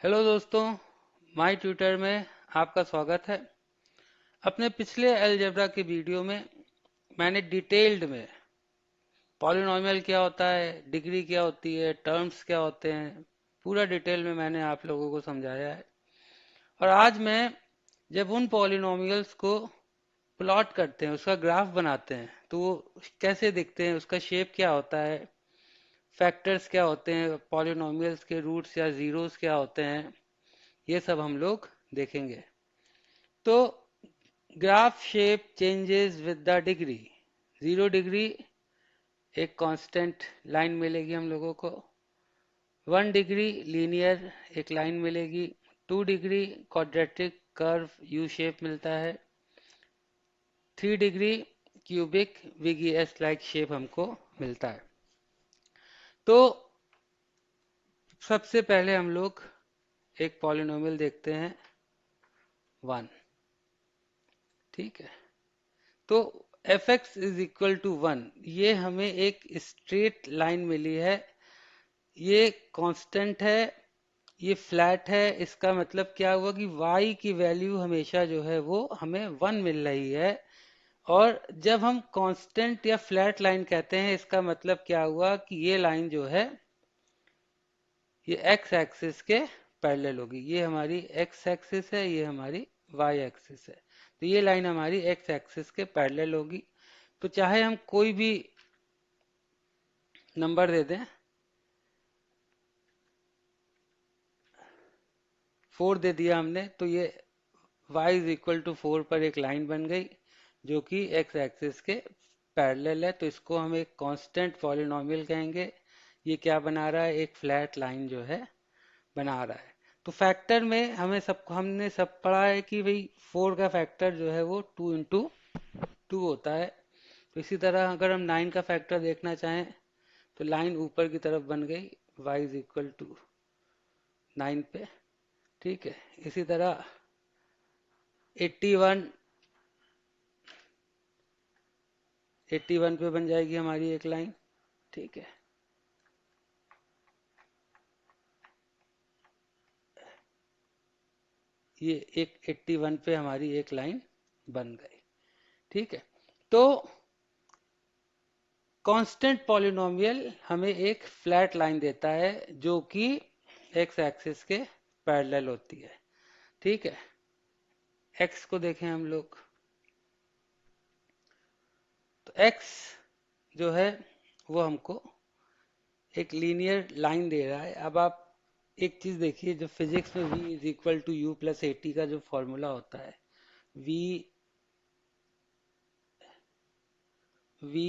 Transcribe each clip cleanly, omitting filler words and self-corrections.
Hello दोस्तों, my tutor में आपका स्वागत है। अपने पिछले अलजेब्रा के वीडियो में मैंने डिटेल्ड में पॉलिनॉमियल क्या होता है, डिग्री क्या होती है, टर्म्स क्या होते हैं, पूरा डिटेल में मैंने आप लोगों को समझाया है। और आज मैं जब उन पॉलिनॉमियल्स को प्लॉट करते हैं, उसका ग्राफ बनाते हैं, तो वो कैसे दिखते हैं, उसका शेप क्या होता है, फैक्टर्स क्या होते हैं, पॉलिनॉमियल्स के रूट्स या जीरोस क्या होते हैं, ये सब हम लोग देखेंगे। तो graph shape changes with the degree. 0 degree एक कांस्टेंट लाइन मिलेगी हम लोगों को। 1 डिग्री लीनियर एक लाइन मिलेगी। 2 degree quadratic curve U shape मिलता है। 3 degree cubic VGS like shape हमको मिलता है। तो सबसे पहले हम लोग एक पॉलिनोमियल देखते हैं 1। ठीक है, तो f x is equal to 1, ये हमें एक स्ट्रेट लाइन मिली है, ये कांस्टेंट है, ये फ्लैट है। इसका मतलब क्या हुआ कि y की वैल्यू हमेशा जो है वो हमें 1 मिल रही है। और जब हम कांस्टेंट या फ्लैट लाइन कहते हैं, इसका मतलब क्या हुआ कि ये लाइन जो है ये x एक्सिस के पैरेलल होगी। ये हमारी x एक्सिस है, ये हमारी y एक्सिस है। तो ये लाइन हमारी x एक्सिस के पैरेलल होगी। तो चाहे हम कोई भी नंबर दे दें, 4 दे दिया हमने, तो ये y इज इक्वल टू 4 पर एक लाइन बन गई जो कि x एक्सिस के पैरेलल है। तो इसको हम एक कांस्टेंट पॉलिनॉमियल कहेंगे। ये क्या बना रहा है, एक फ्लैट लाइन जो है बना रहा है। तो फैक्टर में हमने सब पढ़ा है कि भाई 4 का फैक्टर जो है वो 2 into 2 होता है। तो इसी तरह अगर हम 9 का फैक्टर देखना चाहें तो लाइन ऊपर की तरफ बन गई, y इज इक्वल टू 9 पे। ठीक है, इसी तरह 81 81 पे बन जाएगी हमारी एक लाइन। ठीक है, ये एक 81 पे हमारी एक लाइन बन गई। ठीक है, तो कांस्टेंट पॉलिनोमियल हमें एक फ्लैट लाइन देता है जो कि एक्स एक्सिस के पैरेलल होती है। ठीक है, एक्स को देखें हम लोग, तो एक्स जो है वो हमको एक लीनियर लाइन दे रहा है। अब आप एक चीज देखिए, जो फिजिक्स में v is equal to u plus a t का जो फॉर्मूला होता है, v v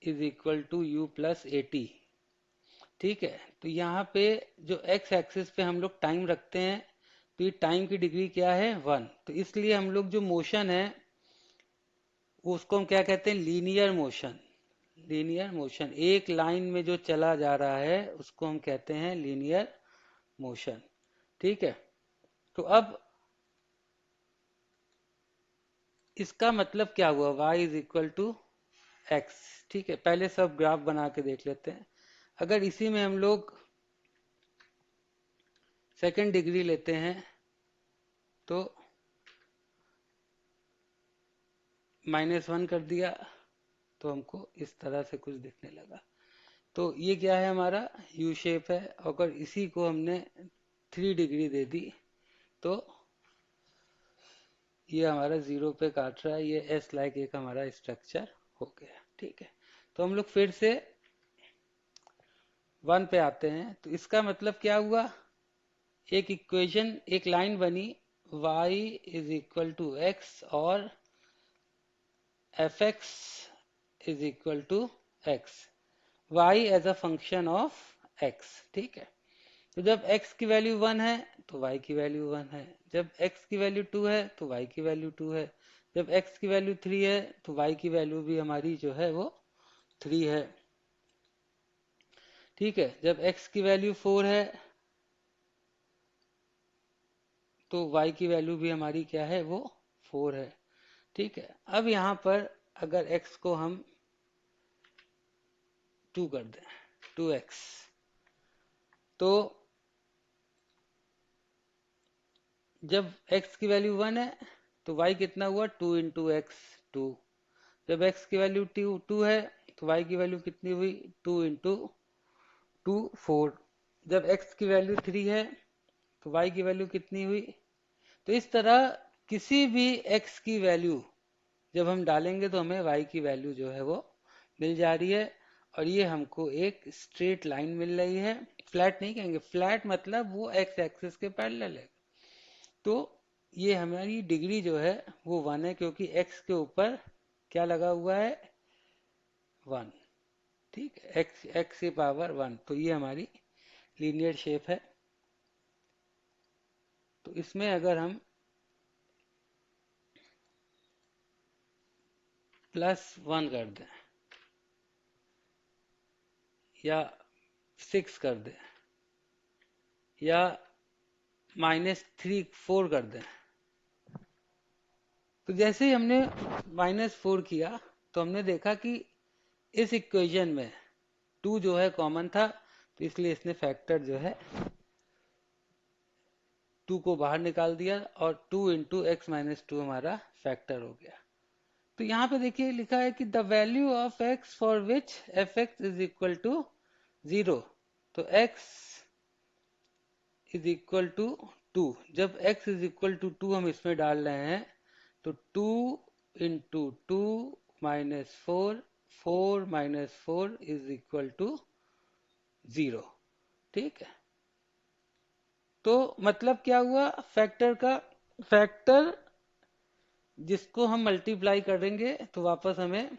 is equal to u plus a t. ठीक है, तो यहाँ पे जो एक्स एक्सिस पे हम लोग टाइम रखते हैं, तो ये टाइम की डिग्री क्या है, 1। तो इसलिए हम लोग जो मोशन है उसको हम क्या कहते हैं, लीनियर मोशन। लीनियर मोशन, एक लाइन में जो चला जा रहा है उसको हम कहते हैं लीनियर मोशन। ठीक है, तो अब इसका मतलब क्या हुआ, y is equal to x. ठीक है, पहले सब ग्राफ बना के देख लेते हैं। अगर इसी में हम लोग सेकंड डिग्री लेते हैं तो -1 कर दिया, तो हमको इस तरह से कुछ दिखने लगा। तो ये क्या है, हमारा यू शेप है। अगर इसी को हमने 3 डिग्री दे दी तो ये हमारा 0 पे काट रहा है। ये एस लाइक एक हमारा स्ट्रक्चर हो गया। ठीक है, तो हम लोग फिर से 1 पे आते हैं। तो इसका मतलब क्या हुआ, एक इक्वेशन, एक लाइन बनी, y is equal to x और f x is equal to x, y as a function of x. ठीक है, तो जब x की वैल्यू 1 है तो y की वैल्यू 1 है, जब x की वैल्यू 2 है तो y की वैल्यू 2 है, जब x की वैल्यू 3 है तो y की वैल्यू भी हमारी जो है वो 3 है। ठीक है, जब x की वैल्यू 4 है तो y की वैल्यू भी हमारी क्या है, वो 4 है। ठीक है, अब यहाँ पर अगर x को हम 2 कर दें, 2x, तो जब x की वैल्यू 1 है तो y कितना हुआ 2 इंटू एक्स 2। जब x की वैल्यू 2 है तो y की वैल्यू कितनी हुई 2 इंटू 2 4। जब x की वैल्यू 3 है तो y की वैल्यू कितनी हुई। तो इस तरह किसी भी x की वैल्यू जब हम डालेंगे तो हमें y की वैल्यू जो है वो मिल जा रही है। और ये हमको एक स्ट्रेट लाइन मिल रही है। फ्लैट नहीं कहेंगे, फ्लैट मतलब वो x एक्सिस के पैरेलल है। तो ये हमारी डिग्री जो है वो 1 है, क्योंकि x के ऊपर क्या लगा हुआ है 1। ठीक है, एक्स की पावर 1। तो ये हमारी लीनियर शेप है। तो इसमें अगर हम +1 कर दें या 6 कर दें या -4 कर दें, तो जैसे ही हमने -4 किया तो हमने देखा कि इस इक्वेशन में 2 जो है कॉमन था, तो इसलिए इसने फैक्टर जो है 2 को बाहर निकाल दिया और 2 इंटू एक्स माइनस 2 हमारा फैक्टर हो गया। तो यहाँ पे देखिए लिखा है कि the value of x for which f x is equal to 0। तो x इज इक्वल टू 2। जब x इज इक्वल टू 2 हम इसमें डाल रहे हैं तो 2 इंटू 2 -4, 4 -4 इज इक्वल टू 0। ठीक है, तो मतलब क्या हुआ, फैक्टर का फैक्टर जिसको हम मल्टीप्लाई करेंगे तो वापस हमें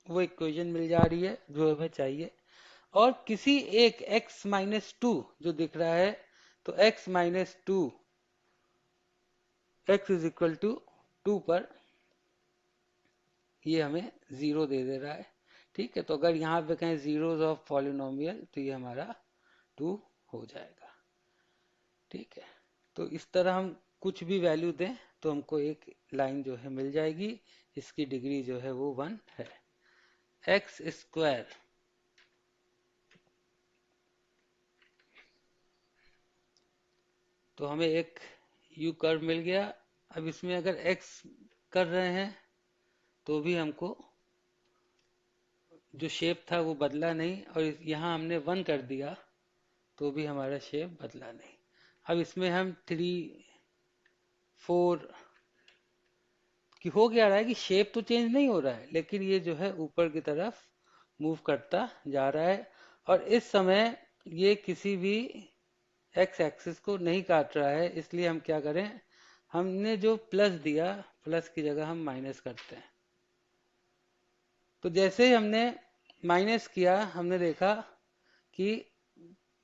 वो इक्वेशन मिल जा रही है जो हमें चाहिए। और किसी एक x-2 जो दिख रहा है, तो x-2 x is equal to 2 पर ये हमें 0 दे रहा है। ठीक है, तो अगर यहाँ पे कहें जीरोस ऑफ पॉलिनोमियल तो ये हमारा 2 हो जाएगा। ठीक है, तो इस तरह हम कुछ भी वैल्यू दें तो हमको एक लाइन जो है मिल जाएगी, इसकी डिग्री जो है वो 1 है। एक्स स्क्वायर तो हमें एक यू कर्व मिल गया। अब इसमें अगर x कर रहे हैं तो भी हमको जो शेप था वो बदला नहीं, और यहाँ हमने 1 कर दिया तो भी हमारा शेप बदला नहीं। अब इसमें हम 3 4 कि हो क्या रहा है कि शेप तो चेंज नहीं हो रहा है, लेकिन ये जो है ऊपर की तरफ मूव करता जा रहा है। और इस समय ये किसी भी एक्स एक्सिस को नहीं काट रहा है, इसलिए हम क्या करें, हमने जो प्लस दिया प्लस की जगह हम माइनस करते हैं। तो जैसे ही हमने माइनस किया हमने देखा कि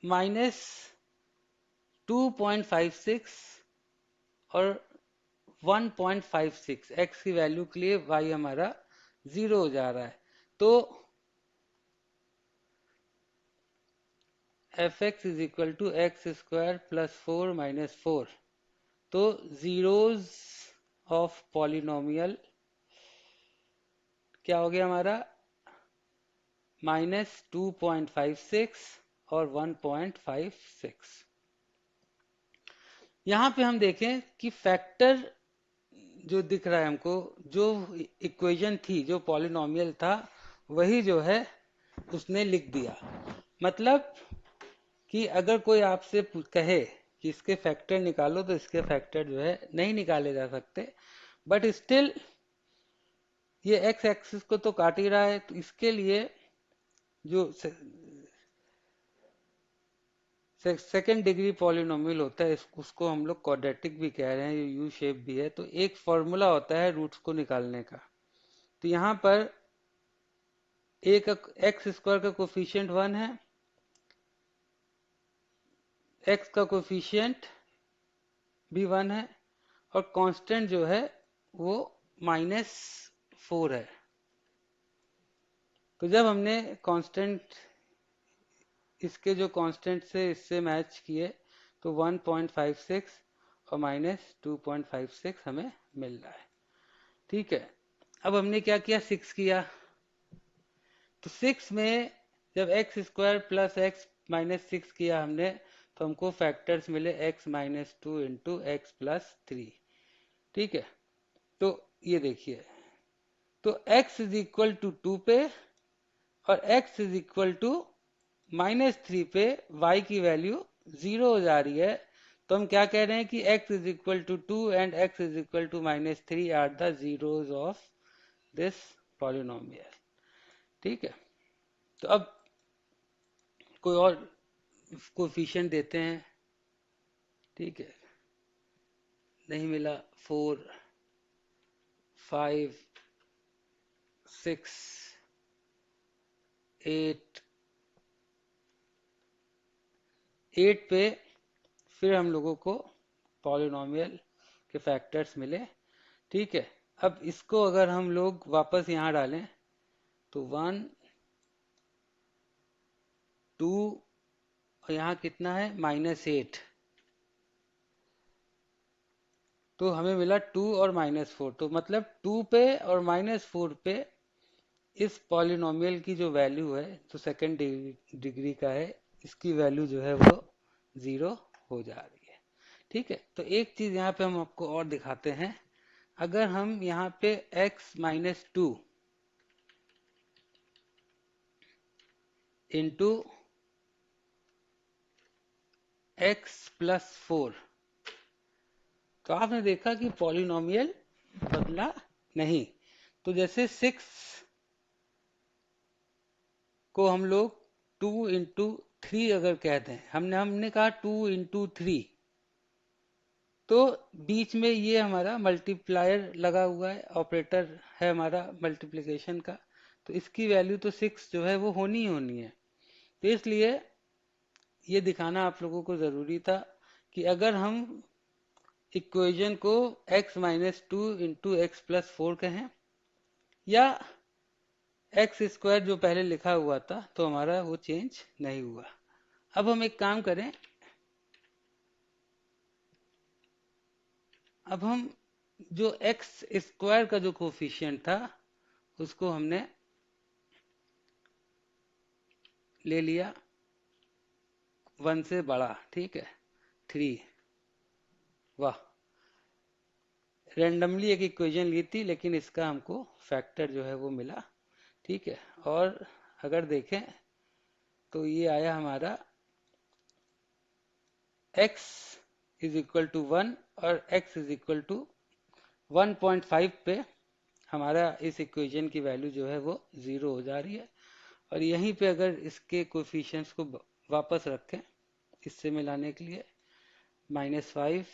-2.56 और 1.56 एक्स की वैल्यू के लिए वाई हमारा 0 हो जा रहा है। तो f x is equal to x square +4 -4। तो जीरोज ऑफ पॉलिनोमियल क्या हो गया हमारा, -2.56 और 1.56। यहाँ पे हम देखें कि फैक्टर जो दिख रहा है हमको, जो इक्वेशन थी, जो पॉलिनोमियल था, वही जो है उसने लिख दिया। मतलब कि अगर कोई आपसे कहे कि इसके फैक्टर निकालो तो इसके फैक्टर जो है नहीं निकाले जा सकते, बट स्टिल ये एक्स एक्सिस को तो काट ही रहा है। तो इसके लिए जो सेकेंड डिग्री पॉलिनोमियल होता है उसको हम लोग क्वाड्रेटिक भी कह रहे हैं, ये यू शेप भी है, तो एक फॉर्मूला होता है रूट्स को निकालने का। तो यहाँ पर एक एक्स स्क्वायर का कोफिशिएंट 1 है, एक्स का कोफिशिएंट भी 1 है, और कांस्टेंट जो है वो -4 है। तो जब हमने कांस्टेंट इसके जो कांस्टेंट से इससे मैच किए तो 1.56 और -2.56 हमें मिल रहा है। ठीक है, अब हमने क्या किया, 6 किया। तो 6 में जब एक्स स्क्वायर प्लस एक्स -6 किया हमने, तो हमको फैक्टर्स मिले x minus two into x plus three. ठीक है, तो ये देखिए, तो x is equal to two पे और x is equal to minus three पे y की वैल्यू जीरो हो जा रही है। तो हम क्या कह रहे हैं कि x is equal to two and x is equal to minus three are the zeros of this polynomial. ठीक है, तो अब कोई और कोफिशिएंट देते हैं। ठीक है, नहीं मिला, 4, 5, 6, 8, 8 पे फिर हम लोगों को पॉलिनोमियल के फैक्टर्स मिले। ठीक है, अब इसको अगर हम लोग वापस यहाँ डालें तो 1, 2 और यहाँ कितना है -8, तो हमें मिला 2 और -4। तो मतलब 2 पे और -4 पे इस पॉलिनोमियल की जो वैल्यू है, जो सेकंड डिग्री का है, इसकी वैल्यू जो है वो जीरो हो जा रही है। ठीक है, तो एक चीज यहाँ पे हम आपको और दिखाते हैं। अगर हम यहाँ पे x minus two into x plus four, तो आपने देखा कि पॉलिनोमियल बदला नहीं। तो जैसे 6 को हम लोग 2 इंटू थ्री अगर कहते हैं, हमने हमने कहा 2 इंटू थ्री, तो बीच में ये हमारा मल्टीप्लायर लगा हुआ है, ऑपरेटर है हमारा मल्टीप्लिकेशन का, तो इसकी वैल्यू तो 6 जो है वो होनी ही होनी है। तो इसलिए ये दिखाना आप लोगों को जरूरी था कि अगर हम इक्वेशन को x minus two into x plus four कहें या एक्स स्क्वायर जो पहले लिखा हुआ था, तो हमारा वो चेंज नहीं हुआ। अब हम एक काम करें, अब हम जो एक्स स्क्वायर का जो कोफिशिएंट था उसको हमने ले लिया 1 से बड़ा। ठीक है, 3, वाह, रेंडमली एक इक्वेशन ली थी लेकिन इसका हमको फैक्टर जो है वो मिला। ठीक है, और अगर देखें तो ये आया हमारा x इज इक्वल टू 1 और x इज इक्वल टू 1.5 पे हमारा इस इक्वेशन की वैल्यू जो है वो जीरो हो जा रही है। और यहीं पे अगर इसके कोफिशिएंट्स को वापस रखें इससे मिलाने के लिए, -5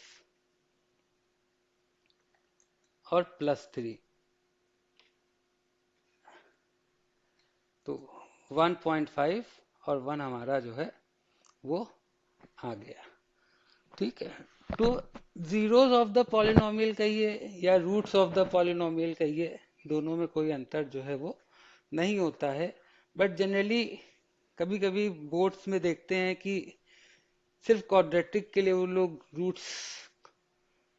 और +3, तो 1.5 और 1 हमारा जो है वो आ गया। ठीक है, तो जीरोस ऑफ द पॉलिनोमियल कहिए या रूट्स ऑफ द पॉलिनोमियल कहिए, दोनों में कोई अंतर जो है वो नहीं होता है। बट जनरली कभी कभी बोर्ड्स में देखते हैं कि सिर्फ क्वाड्रेटिक के लिए वो लोग रूट्स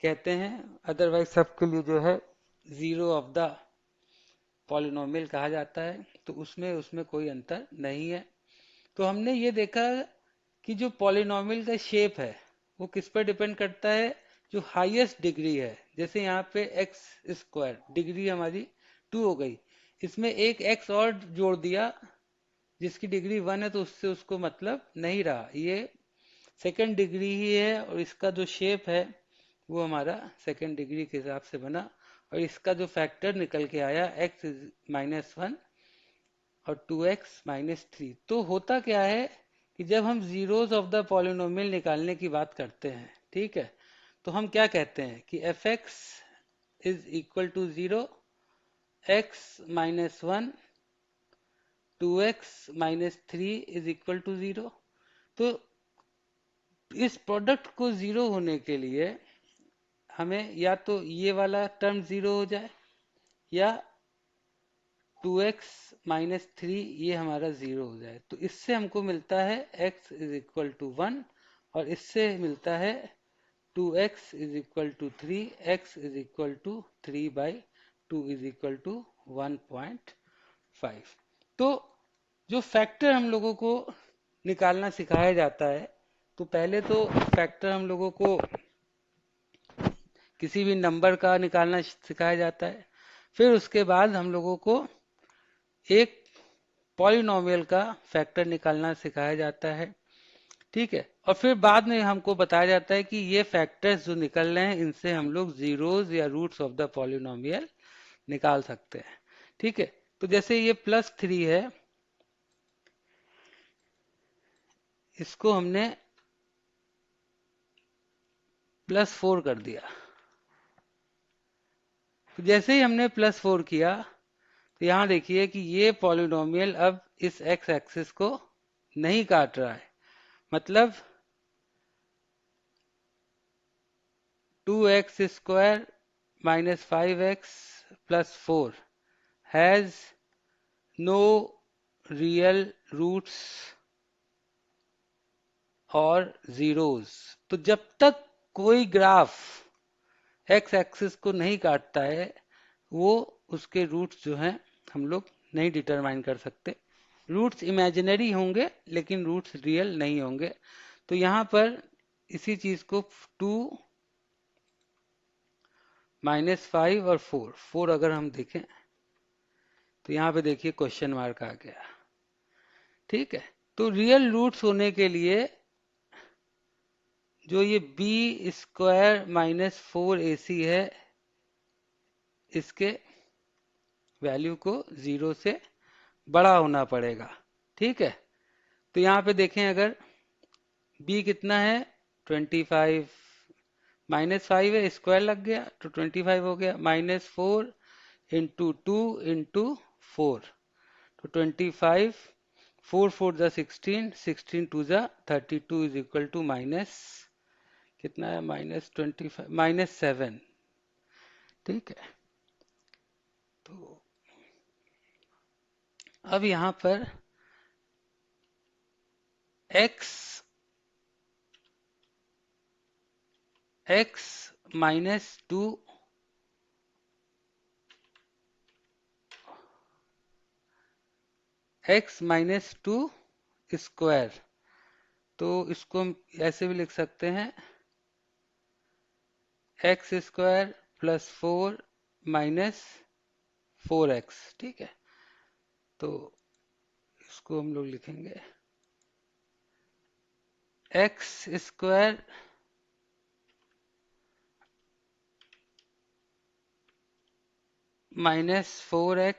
कहते हैं, अदरवाइज सबके लिए जो है जीरो ऑफ द पॉलिनोमियल कहा जाता है। तो उसमें उसमें कोई अंतर नहीं है। तो हमने ये देखा कि जो पॉलिनोमियल का शेप है वो किस पर डिपेंड करता है, जो हाईएस्ट डिग्री है। जैसे यहाँ पे एक्स स्क्वायर डिग्री हमारी 2 हो गई, इसमें एक एक्स और जोड़ दिया जिसकी डिग्री 1 है, तो उससे उसको मतलब नहीं रहा, ये सेकंड डिग्री ही है और इसका जो शेप है वो हमारा सेकंड डिग्री के हिसाब से बना। और इसका जो फैक्टर निकल के आया x -1 और 2x -3। तो होता क्या है कि जब हम जीरोस ऑफ द पॉलिनोमियल निकालने की बात करते हैं, ठीक है, तो हम क्या कहते हैं कि f(x) is equal to 0, x -1, 2x -3 is equal to 0। तो इस प्रोडक्ट को जीरो होने के लिए हमें या तो ये वाला टर्म जीरो हो जाए या 2x -3 ये हमारा जीरो हो जाए। तो इससे हमको मिलता है x इज इक्वल टू 1 और इससे मिलता है 2x is equal to 3, x is equal to 3/2 is equal to 1.5। तो जो फैक्टर हम लोगों को निकालना सिखाया जाता है तो पहले तो फैक्टर हम लोगों को किसी भी नंबर का निकालना सिखाया जाता है, फिर उसके बाद हम लोगों को एक पॉलिनॉमियल का फैक्टर निकालना सिखाया जाता है। ठीक है, और फिर बाद में हमको बताया जाता है कि ये फैक्टर्स जो निकल रहे हैं इनसे हम लोग जीरोस या रूट्स ऑफ द पॉलिनॉमियल निकाल सकते हैं। ठीक है, तो जैसे ये +3 है, इसको हमने +4 कर दिया। तो जैसे ही हमने +4 किया, तो यहाँ देखिए कि ये पॉलिनॉमियल अब इस एक्स एक्सिस को नहीं काट रहा है। मतलब 2x² - 5x + 4 has no real roots और जीरोस। तो जब तक कोई ग्राफ एक्स एक्सिस को नहीं काटता है, वो उसके रूट्स जो हैं हम लोग नहीं डिटरमाइन कर सकते। रूट्स इमेजिनरी होंगे लेकिन रूट्स रियल नहीं होंगे। तो यहाँ पर इसी चीज को 2 -5 और 4 अगर हम देखें, तो यहाँ पे देखिए क्वेश्चन मार्क आ गया। ठीक है, तो रियल रूट्स होने के लिए जो ये b² - 4ac है, इसके वैल्यू को 0 से बड़ा होना पड़ेगा। ठीक है, तो यहाँ पे देखें, अगर b कितना है 25, -5 है, स्क्वायर लग गया तो 25 हो गया, -4 × 2 × 4 तो 25, 4 4 ज़ा 16, 16 2 ज़ा 32 इज इक्वल टू माइनस कितना है, -25, -7। ठीक है, तो अब यहाँ पर x -2 स्क्वायर, तो इसको हम ऐसे भी लिख सकते हैं x² + 4 - 4x। ठीक है, तो इसको हम लोग लिखेंगे x² - 4x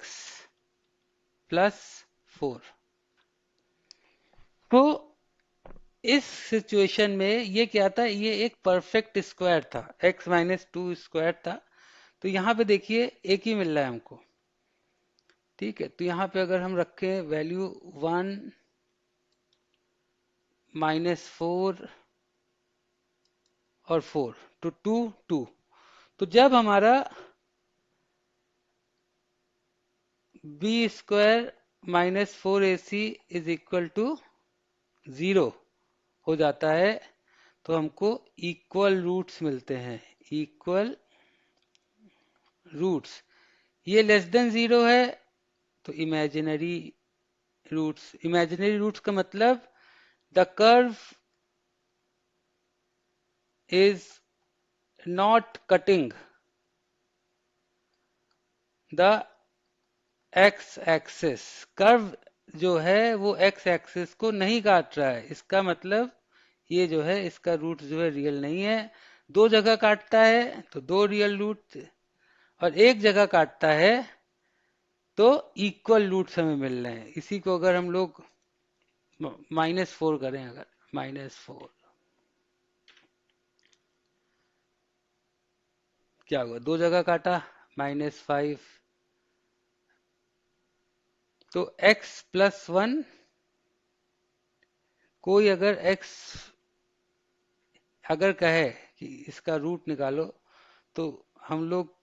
+ 4। तो इस सिचुएशन में ये क्या था, ये एक परफेक्ट स्क्वायर था, x -2 स्क्वायर था। तो यहाँ पे देखिए एक ही मिल रहा है हमको। ठीक है, तो यहाँ पे अगर हम रखें वैल्यू 1 -4 और 4 तो 2 2, तो जब हमारा b² - 4ac is equal to 0 हो जाता है, तो हमको इक्वल रूट्स मिलते हैं। इक्वल रूट्स, ये लेस देन 0 है तो इमेजिनरी रूट्स। इमेजिनरी रूट्स का मतलब the curve is not cutting the x axis. Curve जो है वो एक्स एक्सिस को नहीं काट रहा है, इसका मतलब ये जो है इसका रूट जो है रियल नहीं है। दो जगह काटता है तो दो रियल रूट, और एक जगह काटता है तो इक्वल रूट्स हमें मिल रहे हैं। इसी को अगर हम लोग -4 करें, अगर -4 क्या हुआ, दो जगह काटा, -5, तो x+1, कोई अगर x अगर कहे कि इसका रूट निकालो, तो हम लोग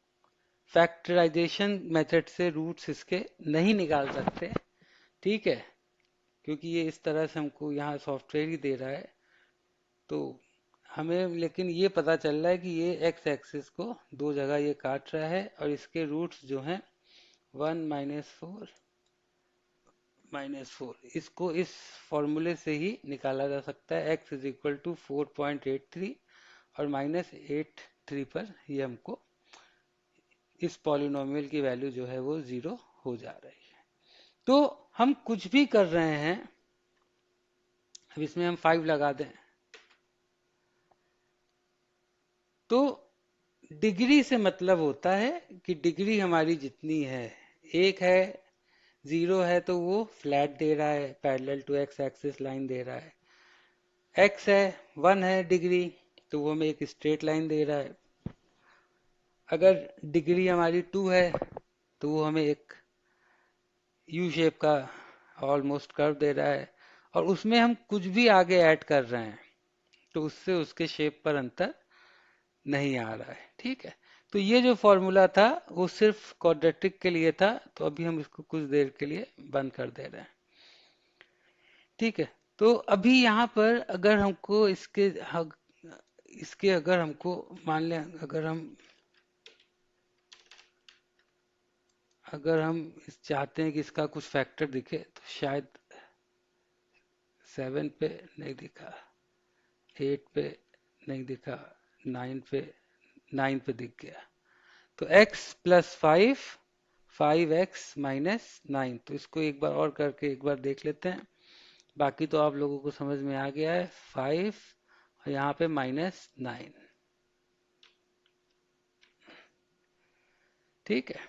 फैक्टराइजेशन मेथड से रूट्स इसके नहीं निकाल सकते। ठीक है, क्योंकि ये इस तरह से हमको यहाँ सॉफ्टवेयर ही दे रहा है। तो हमें लेकिन ये पता चल रहा है कि ये एक्स एक्सिस को दो जगह ये काट रहा है, और इसके रूट्स जो हैं 1 - 4 -4, इसको इस फॉर्मूले से ही निकाला जा सकता है। x इज इक्वल टू 4.83 और -83 पर ये हमको इस पॉलिनोमियल की वैल्यू जो है वो 0 हो जा रही है। तो हम कुछ भी कर रहे हैं, अब इसमें हम 5 लगा दें तो डिग्री से मतलब होता है कि डिग्री हमारी जितनी है, एक है, 0 है तो वो फ्लैट दे रहा है, parallel to x axis line दे रहा है। x है, 1 है डिग्री, तो वो हमें एक स्ट्रेट लाइन दे रहा है। अगर डिग्री हमारी 2 है तो वो हमें एक यू शेप का ऑलमोस्ट कर्व दे रहा है, और उसमें हम कुछ भी आगे ऐड कर रहे हैं तो उससे उसके शेप पर अंतर नहीं आ रहा है। ठीक है, तो ये जो फॉर्मूला था वो सिर्फ क्वाड्रेटिक के लिए था, तो अभी हम इसको कुछ देर के लिए बंद कर दे रहे हैं। ठीक है, तो अभी यहाँ पर अगर हमको इसके अगर हमको मान लें, अगर हम चाहते हैं कि इसका कुछ फैक्टर दिखे, तो शायद 7 पे नहीं दिखा, 8 पे नहीं दिखा, 9 पे दिख गया। तो x प्लस 5x-9, तो इसको एक बार और करके एक बार देख लेते हैं। बाकी तो आप लोगों को समझ में आ गया है। 5 और यहाँ पे -9। ठीक है,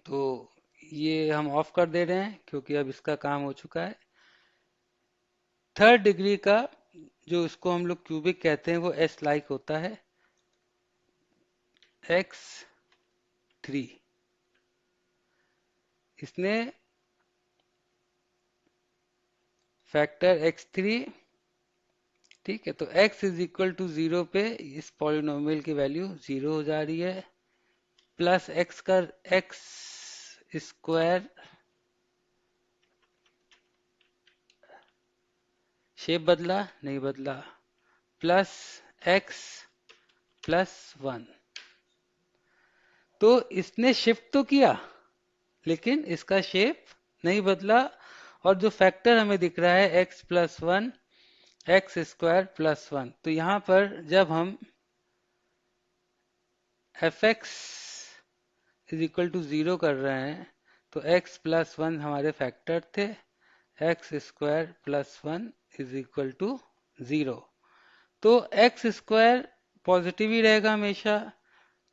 तो ये हम ऑफ कर दे रहे हैं क्योंकि अब इसका काम हो चुका है। थर्ड डिग्री का जो इसको हम लोग क्यूबिक कहते हैं वो s लाइक होता है, x3। इसने फैक्टर x3, ठीक है, तो x इज इक्वल टू 0 पे इस पॉलिनोमियल की वैल्यू 0 हो जा रही है, प्लस x स्क्वायर, शेप बदला नहीं बदला, प्लस x प्लस 1। तो इसने शिफ्ट तो किया लेकिन इसका शेप नहीं बदला, और जो फैक्टर हमें दिख रहा है x plus 1, x square plus 1, तो यहां पर जब हम f x is equal to 0 कर रहे हैं तो x प्लस 1 हमारे फैक्टर थे, x square plus 1 is equal to 0। तो एक्स स्क्वायर पॉजिटिव ही रहेगा हमेशा,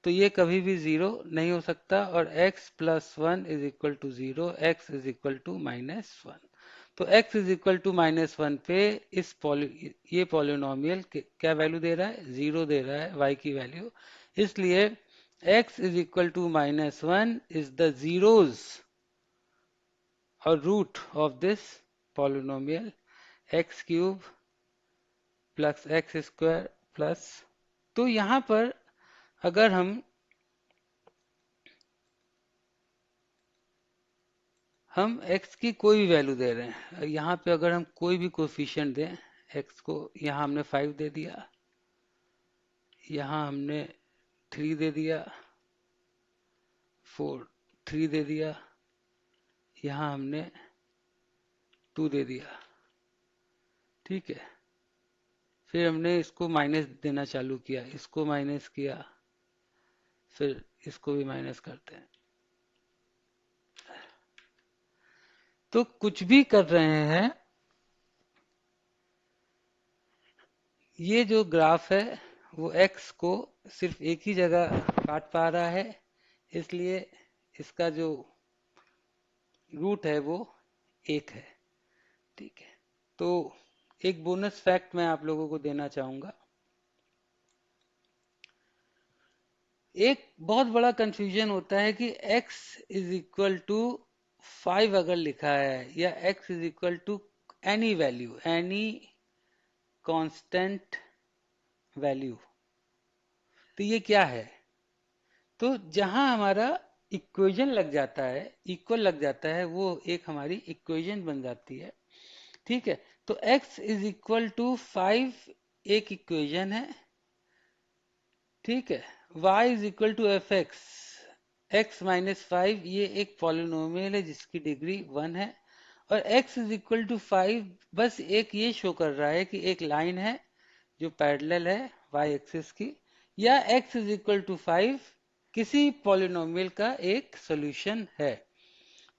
तो ये कभी भी 0 नहीं हो सकता, और x plus 1 is equal to 0, x is equal to -1। तो x इज इक्वल टू -1 पे ये पॉलिनोमियल क्या वैल्यू दे रहा है, 0 दे रहा है y की वैल्यू। इसलिए x is equal to -1 is the zeros और root of this polynomial x³ plus x square plus, तो यहां पर अगर हम x की कोई भी वैल्यू दे रहे हैं, यहाँ पे अगर हम कोई भी कोफिशिएंट दें, x को यहाँ हमने 5 दे दिया, यहाँ हमने 3 दे दिया, 3 दे दिया, यहाँ हमने 2 दे दिया। ठीक है, फिर हमने इसको माइनस देना चालू किया, इसको माइनस किया, फिर इसको भी माइनस करते हैं। तो कुछ भी कर रहे हैं, ये जो ग्राफ है वो x को सिर्फ एक ही जगह काट पा रहा है, इसलिए इसका जो रूट है वो 1 है। ठीक है, तो एक बोनस फैक्ट मैं आप लोगों को देना चाहूंगा। एक बहुत बड़ा कंफ्यूजन होता है कि x इज इक्वल टू 5 अगर लिखा है, या x is equal to any value, any constant value, तो ये क्या है? तो जहां हमारा इक्वेशन लग जाता है, इक्वल लग जाता है, वो एक हमारी इक्वेशन बन जाती है। ठीक है, तो x इज इक्वल टू 5 एक इक्वेशन है। ठीक है, y is equal to f x x minus 5 ये एक पॉलिनोमियल है जिसकी डिग्री 1 है, और x इज इक्वल टू 5 बस एक ये शो कर रहा है कि एक लाइन है जो पैरेलल है y एक्सिस की, या x इज इक्वल टू 5 किसी पॉलिनोमियल का एक सॉल्यूशन है।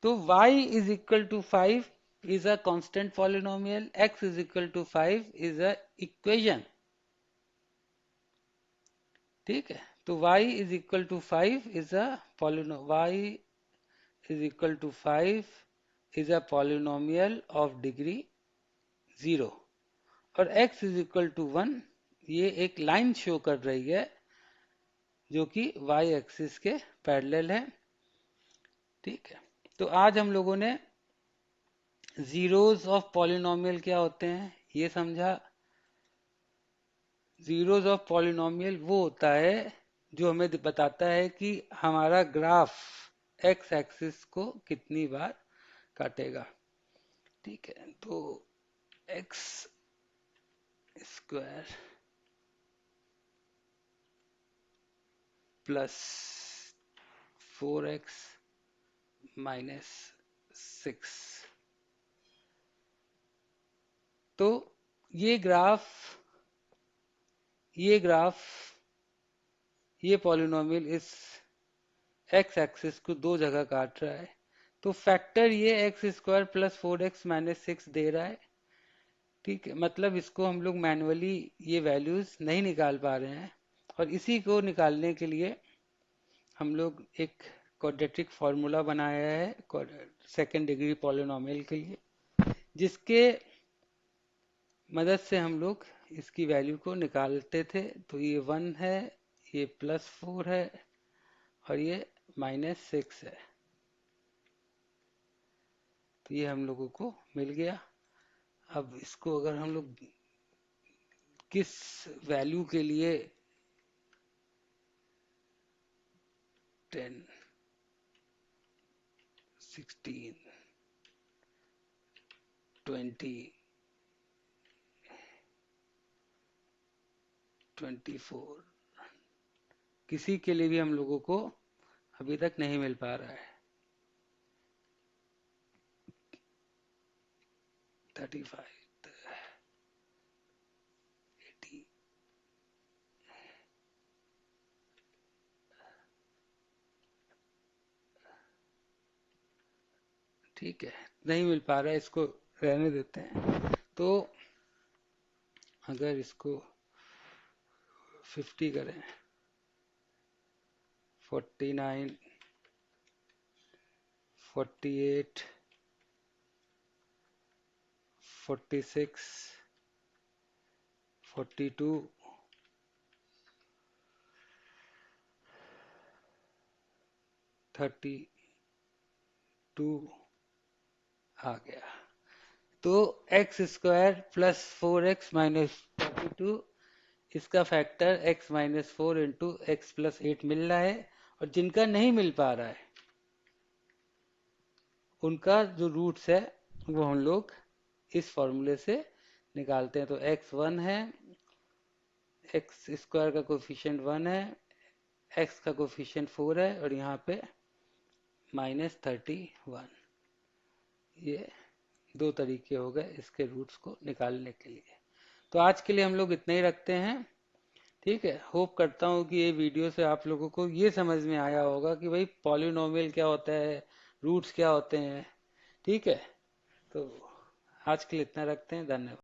तो y is equal to 5 is a constant polynomial, x is equal to 5 is a equation। ठीक है, तो y is equal to 5 is a polynomial, y is equal to 5 is a polynomial of degree 0, और x is equal to 1 ये एक line show कर रही है जो कि y एक्सिस के पैरेलल है। ठीक है, तो आज हम लोगों ने जीरोज ऑफ पॉलिनोमियल क्या होते हैं ये समझा। जीरोज ऑफ पॉलिनोमियल वो होता है जो हमें बताता है कि हमारा ग्राफ एक्स एक्सिस को कितनी बार काटेगा। ठीक है, तो x square plus 4x minus 6, तो ये ग्राफ ये पॉलिनोमियल इस एक्स एक्सिस को दो जगह काट रहा है, तो फैक्टर ये x square plus 4x minus 6 दे रहा है। ठीक है, मतलब इसको हम लोग मैन्युअली ये वैल्यूज नहीं निकाल पा रहे हैं, और इसी को निकालने के लिए हम लोग एक क्वाड्रेटिक फार्मूला बनाया है सेकेंड डिग्री पॉलिनोमियल के लिए, जिसके मदद से हम लोग इसकी वैल्यू को निकालते थे। तो ये 1 है, ये प्लस 4 है, और ये माइनस 6 है। तो ये हम लोगों को मिल गया। अब इसको अगर हम लोग किस वैल्यू के लिए 10, 16, 20, 24 किसी के लिए भी हम लोगों को अभी तक नहीं मिल पा रहा है। 35, 80, ठीक है, नहीं मिल पा रहा है, इसको रहने देते हैं। तो अगर इसको 50 करें, 49, 48, 46, 42, 32 आ गया। तो x square plus 4x minus 32 इसका factor x minus 4 into x plus 8 मिल रहा है, और जिनका नहीं मिल पा रहा है उनका जो रूट्स है वो हम लोग इस फॉर्मूले से निकालते हैं। तो x1 है, एक्स स्क्वायर का कोफिशिएंट 1 है, x का कोफिशिएंट 4 है, और यहाँ पे माइनस 31। ये दो तरीके हो गए इसके रूट्स को निकालने के लिए। तो आज के लिए हम लोग इतना ही रखते हैं। ठीक है, होप करता हूँ कि ये वीडियो से आप लोगों को ये समझ में आया होगा कि भाई पॉलिनोमियल क्या होता है, रूट्स क्या होते हैं। ठीक है, तो आज के लिए इतना रखते हैं। धन्यवाद।